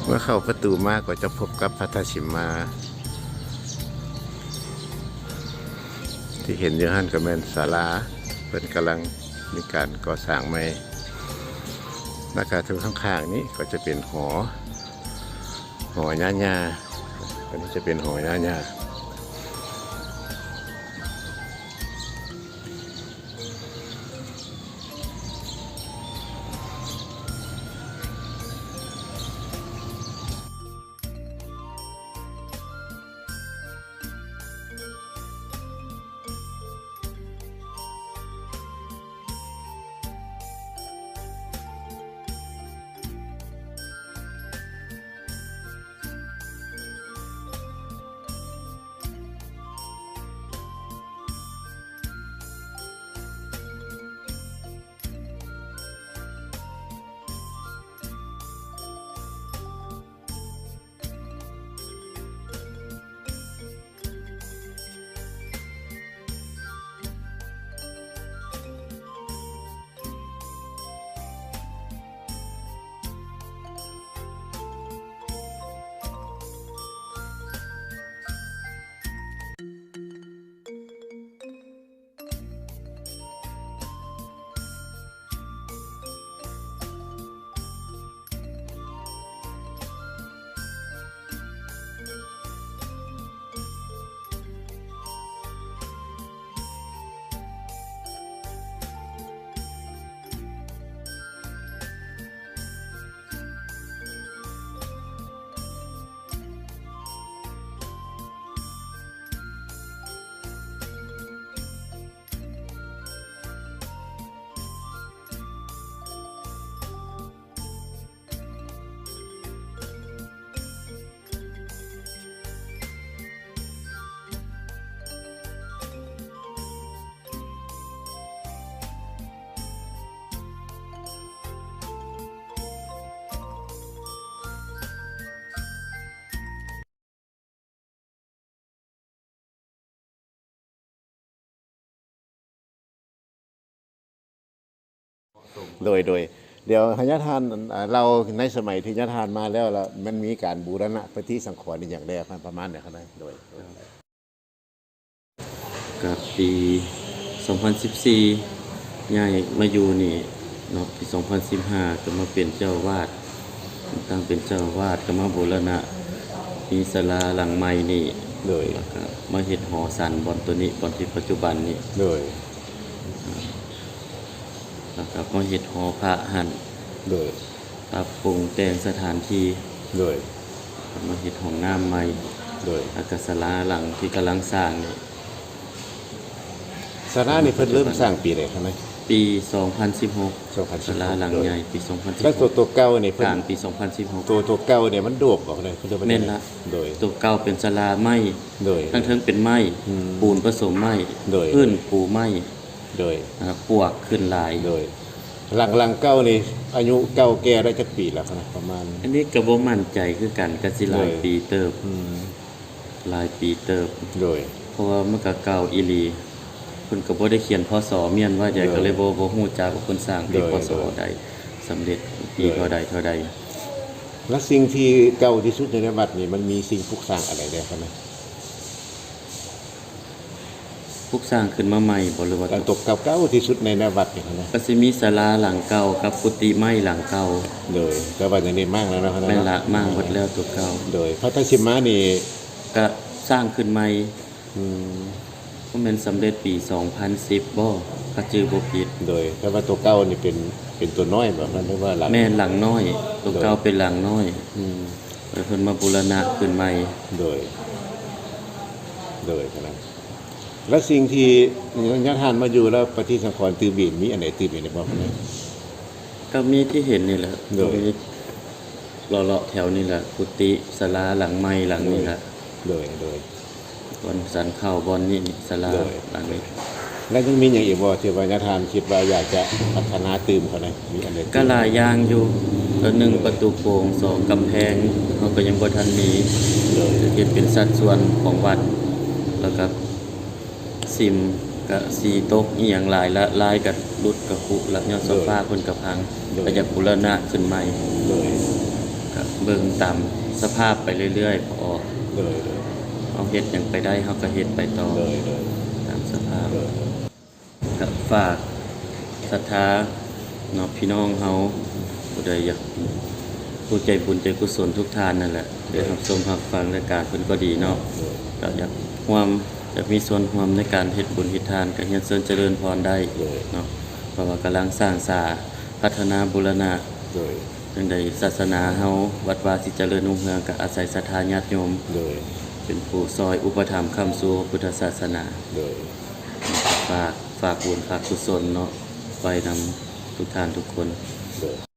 เมื่อเข้าประตูมาก็จะพบกับพระธาตุฉิมมาที่เห็นอยู่หั่นก็แม่นศาลาเพิ่นกำลังมีการก่อสร้างใหม่แล้วก็ทางข้างๆนี้ก็จะเป็นหอญาญาอันนี้จะเป็นหอญาญาโดยเดี๋ยวหญาทานเราในสมัยที่ญาทานมาแล้วมันมีการบูรณะปฏิสังขรณ์อย่างแรกประมาณไหนครับโดยกับปี 2014ย้ายมาอยู่นี่เนาะปี 2015 ก็มาเป็นเจ้าวาดตั้งเป็นเจ้าวาดก็มาบูรณะมีศาลาหลังใหม่นี่โดยแล้วก็มาเฮ็ดหอสันบอนตัวนี้บอนที่ปัจจุบันนี่โดยแล้วก็มาเฮ็ดหอพระหั่นโดยปรับปรุงแต่งสถานที่โดยมาเฮ็ดห้องน้ำใหม่โดยแล้วก็ศาลาหลังที่กำลังสร้างนี่ศาลานี่เพิ่นเริ่มสร้างปีใดครับปี 2016ศาลาหลังใหญ่ปี 2016แล้วตัวเก่านี่เพิ่นกลางปี 2016ตัวเก่าเนี่ยมันโดบออกเลยเพิ่นแม่นละโดยตัวเก่าเป็นศาลาไม้โดยทั้งเทิงเป็นไม้ปูนผสมไม้พื้นปูไม้โดยปวกขึ้นหลายโดยหลังเก่านี่อายุเก่าแก่ได้จักปีแล้วนะประมาณอันนี้ก็บ่มั่นใจคือกันก็สิหลายปีเติบหลายปีเติบโดยเพราะว่ามันก็เก่าอีหลีเพิ่นก็บ่ได้เขียนพศเมียนว่าใดก็เลยบ่ฮู้จักว่าเพิ่นสร้างปีพศใดสำเร็จปีเท่าใดและสิ่งที่เก่าที่สุดในวัดนี่มันมีสิ่งปลูกสร้างอะไรได้ครับปลูกสร้างขึ้นมาใหม่บ่หรือว่าตกเก่าที่สุดในวัดนี่ครับก็สิมีศาลาหลังเก่ากับกุฏิไม้หลังเก่าโดยก็ว่าอย่างนี้มากแล้วนะครับแม่นละมากหมดแล้วตัวเก่าโดยพระธาตุฉิมมานี่ก็สร้างขึ้นใหม่ก็เป็นสำเร็จปี 2010บ่ถ้าชื่อบ่ผิดโดยแต่ว่าตัวเก่านี่เป็นตัวน้อยแบบนั้นหรือว่าหลังแม่นหลังน้อยตัวเก่าเป็นหลังน้อยแล้วเพิ่นมาบูรณะขึ้นใหม่โดยครับแล้วสิ่งที่ญาติทานมาอยู่แล้วปฏิสังขรณ์ตือบีนมีอันไหนตือบีนได้บ่ครับก็มีที่เห็นนี่แหละโดยเลาะๆแถวนี่แหละกุฏิศาลาหลังใหม่หลังนี้แหละโดยบอนสันเข้าบอนนี่ศาลาหลังนี้แล้วยังมีอย่างอีกบ่ที่ว่าญาติทานคิดว่าอยากจะพัฒนาตื่มเขาได้มีอันใดก็หลายอย่างอยู่ตัวหนึ่งประตูโป่ง2กำแพงเฮาก็ยังบ่ทันมีจะเฮ็ดเป็นสัดส่วนของวัดแล้วก็ซิมก็สีตกอีหยังหลายละลายกับรุดกับคุและยอดโซฟาเพิ่นก็พังก็อยากบูรณะขึ้นใหม่โดยก ก็เบิ่งตามสภาพไปเรื่อยๆพอ เลย เอาเฮ็ดหยังไปได้เฮาก็เฮ็ดไปต่อ เลย ตามสภาพก็ฝากศรัทธาเนาะพี่น้องเฮาผู้ใดอยากผู้ใจบุญใจกุศลทุกท่านนั่นแหละได้รับชมรับฟังรายการเพิ่นก็ดีเนาะก็อยากมีส่วนร่วมในการเฮ็ดบุญเฮ็ดทานก็เฮียนเชิญเจริญพรได้เนาะเพราะว่ากำลังสร้างสาพัฒนาบูรณะ เลย จังใดศาสนาเฮาวัดวาสิเจริญรุ่งเรืองก็อาศัยศรัทธาญาติโยม เลย เป็นผู้ซอยอุปถัมภ์ค้ำสู่พุทธศาสนา เลย ฝากบุญฝากกุศลเนาะไว้นำทุกท่านทุกคน เลย